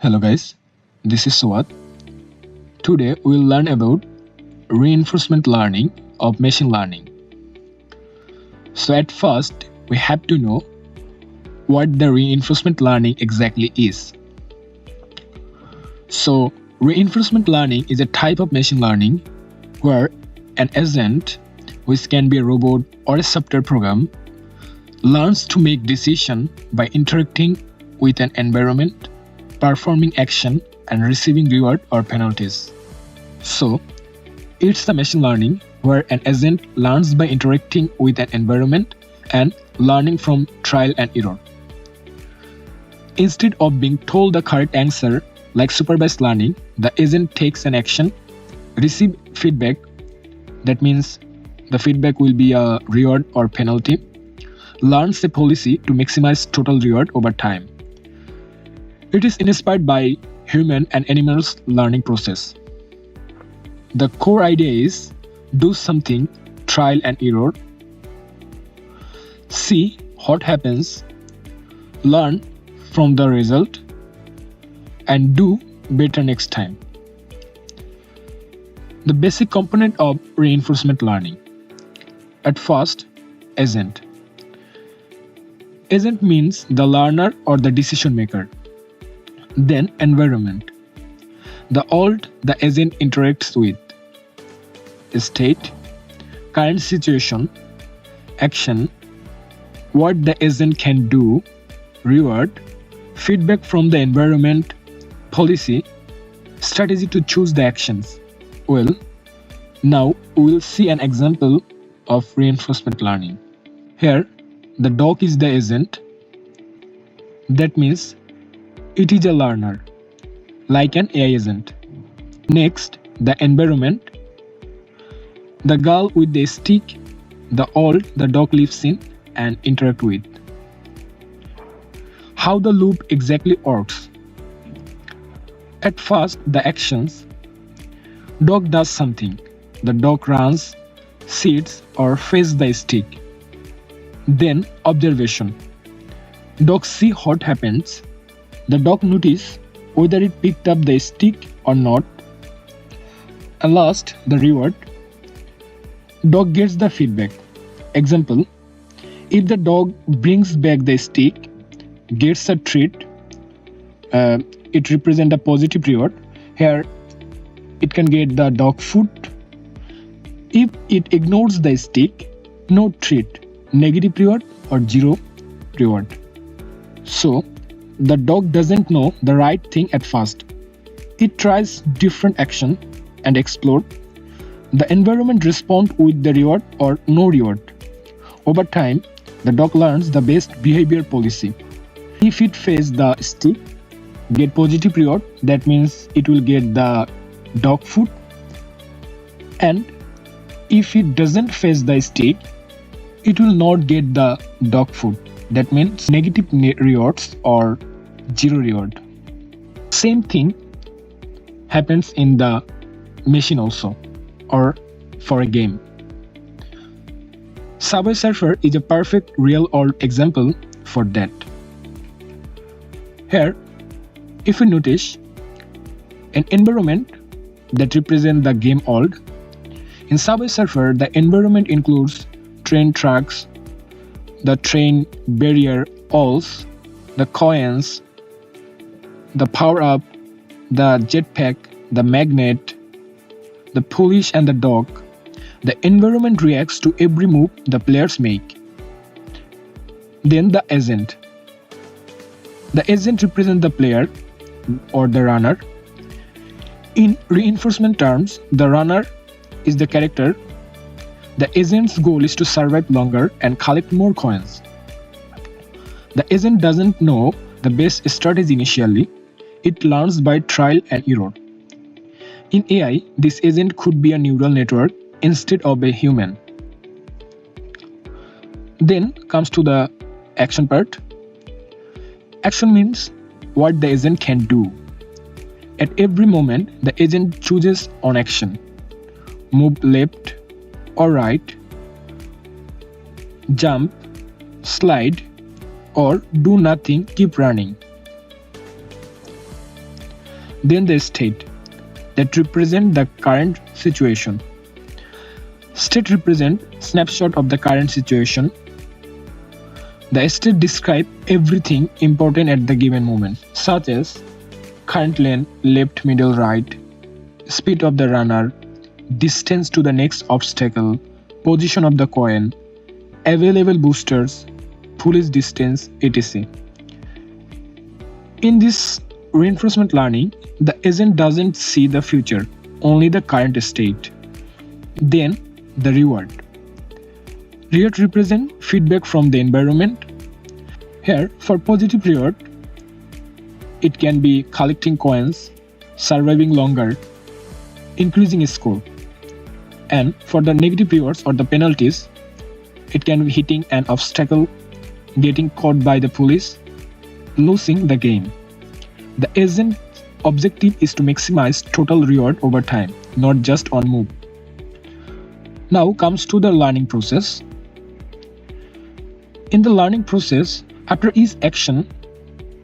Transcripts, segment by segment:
Hello guys, this is Swat. Today we'll learn about reinforcement learning of machine learning. So at first we have to know what the reinforcement learning exactly is. So reinforcement learning is a type of machine learning where an agent, which can be a robot or a software program, learns to make decisions by interacting with an environment, performing action, and receiving reward or penalties. So, it's the machine learning where an agent learns by interacting with an environment and learning from trial and error. Instead of being told the correct answer like supervised learning, the agent takes an action, receive feedback, that means the feedback will be a reward or penalty, learns a policy to maximize total reward over time. It is inspired by human and animals learning process. The core idea is do something, trial and error, see what happens, learn from the result, and do better next time. The basic component of reinforcement learning. At first, agent. Agent means the learner or the decision maker. Then environment. The world the agent interacts with. State, current situation, action, what the agent can do, reward, feedback from the environment, policy, strategy to choose the actions. Well, now we will see an example of reinforcement learning. Here, the dog is the agent. That means it is a learner, like an AI agent. Next, the environment. The girl with the stick, the world the dog lives in and interact with. How the loop exactly works. At first, the actions. Dog does something. The dog runs, sits or faces the stick. Then observation. Dog see what happens. The dog notice whether it picked up the stick or not. And last, the reward. Dog gets the feedback. Example, if the dog brings back the stick, gets a treat, it represents a positive reward. Here, it can get the dog food. If it ignores the stick, no treat, negative reward or zero reward. So, the dog doesn't know the right thing at first. It tries different action and explore. The environment responds with the reward or no reward. Over time, the dog learns the best behavior policy. If it faces the stick, get positive reward, that means it will get the dog food. And if it doesn't face the stick, it will not get the dog food. That means negative rewards or zero reward. Same thing happens in the machine also, or for a game. Subway Surfer is a perfect real-world example for that. Here, if you notice, an environment that represents the game world. In Subway Surfer, the environment includes train tracks, the train barrier walls, the coins, the power-up, the jetpack, the magnet, the police and the dog. The environment reacts to every move the players make. Then the agent. The agent represents the player or the runner. In reinforcement terms, the runner is the character. The agent's goal is to survive longer and collect more coins. The agent doesn't know the best strategy initially. It learns by trial and error. In AI, this agent could be a neural network instead of a human. Then comes to the action part. Action means what the agent can do. At every moment, the agent chooses on action. Move left or right, jump, slide, or do nothing, keep running. Then the state that represent the current situation. State represent snapshot of the current situation. The state describe everything important at the given moment, such as current lane, left, middle, right, speed of the runner, distance to the next obstacle, position of the coin, available boosters, police distance, etc. In this reinforcement learning, the agent doesn't see the future, only the current state. Then, the reward. Reward represent feedback from the environment. Here, for positive reward, it can be collecting coins, surviving longer, increasing a score. And for the negative rewards or the penalties, it can be hitting an obstacle, getting caught by the police, losing the game. The agent's objective is to maximize total reward over time, not just on move. Now comes to the learning process. In the learning process, after each action,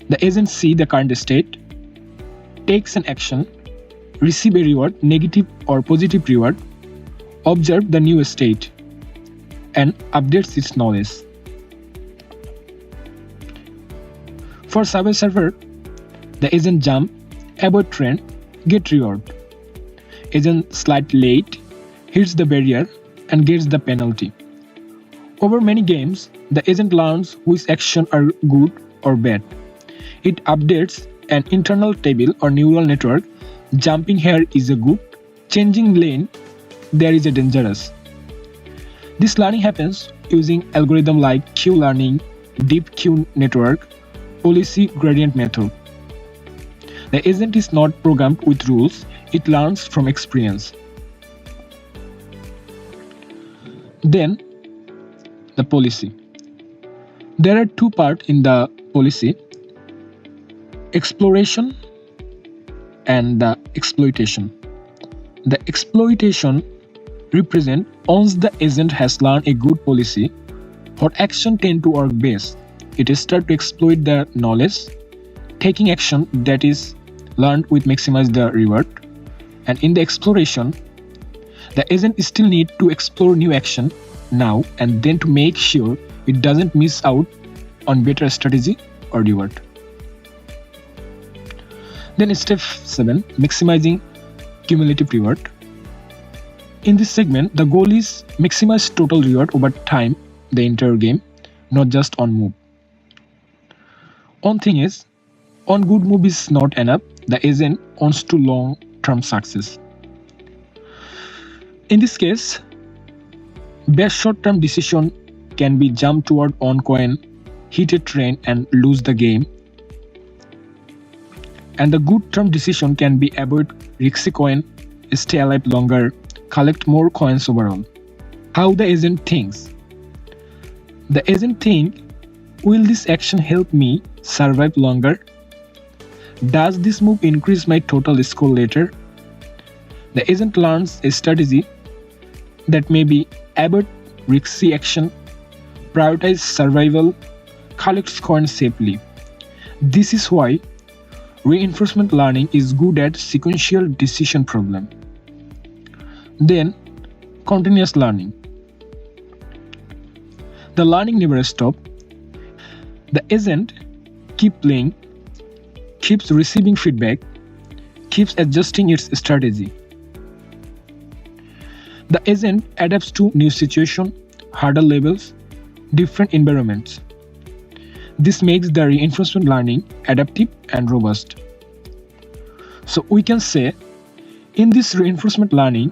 the agent sees the current state, takes an action, receive a reward, negative or positive reward, observe the new state, and updates its knowledge. For Subway Surfer, the agent jump, avoid train, get reward. Agent slide late, hits the barrier, and gets the penalty. Over many games, the agent learns which actions are good or bad. It updates an internal table or neural network. Jumping here is a good, changing lane there is a dangerous. This learning happens using algorithm like Q-learning, deep Q network, policy gradient method. The agent is not programmed with rules, it learns from experience. Then, the policy. There are two parts in the policy: exploration and the exploitation. The exploitation represent once the agent has learned a good policy, what action tend to work best. It starts to exploit the knowledge, taking action that is learned with maximize the reward. And in the exploration, the agent still need to explore new action now and then to make sure it doesn't miss out on better strategy or reward. Then step 7, maximizing cumulative reward. In this segment, the goal is maximize total reward over time, the entire game, not just on move. One thing is, on good move is not enough, the agent wants to long-term success. In this case, best short-term decision can be jump toward on coin, hit a train and lose the game. And the good term decision can be avoid risky coin, stay alive longer, collect more coins overall. How the agent thinks. The agent think, will this action help me survive longer? Does this move increase my total score later? The agent learns a strategy that may be avoid risky action, prioritize survival, collect coins safely. This is why reinforcement learning is good at sequential decision problem. Then, continuous learning. The learning never stops. The agent keeps playing, keeps receiving feedback, keeps adjusting its strategy. The agent adapts to new situations, harder levels, different environments. This makes the reinforcement learning adaptive and robust. So we can say, in this reinforcement learning,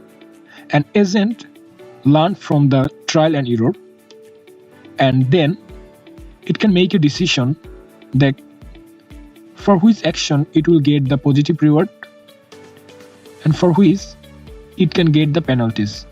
an agent learns from the trial and error, and then it can make a decision that for which action it will get the positive reward and for which it can get the penalties.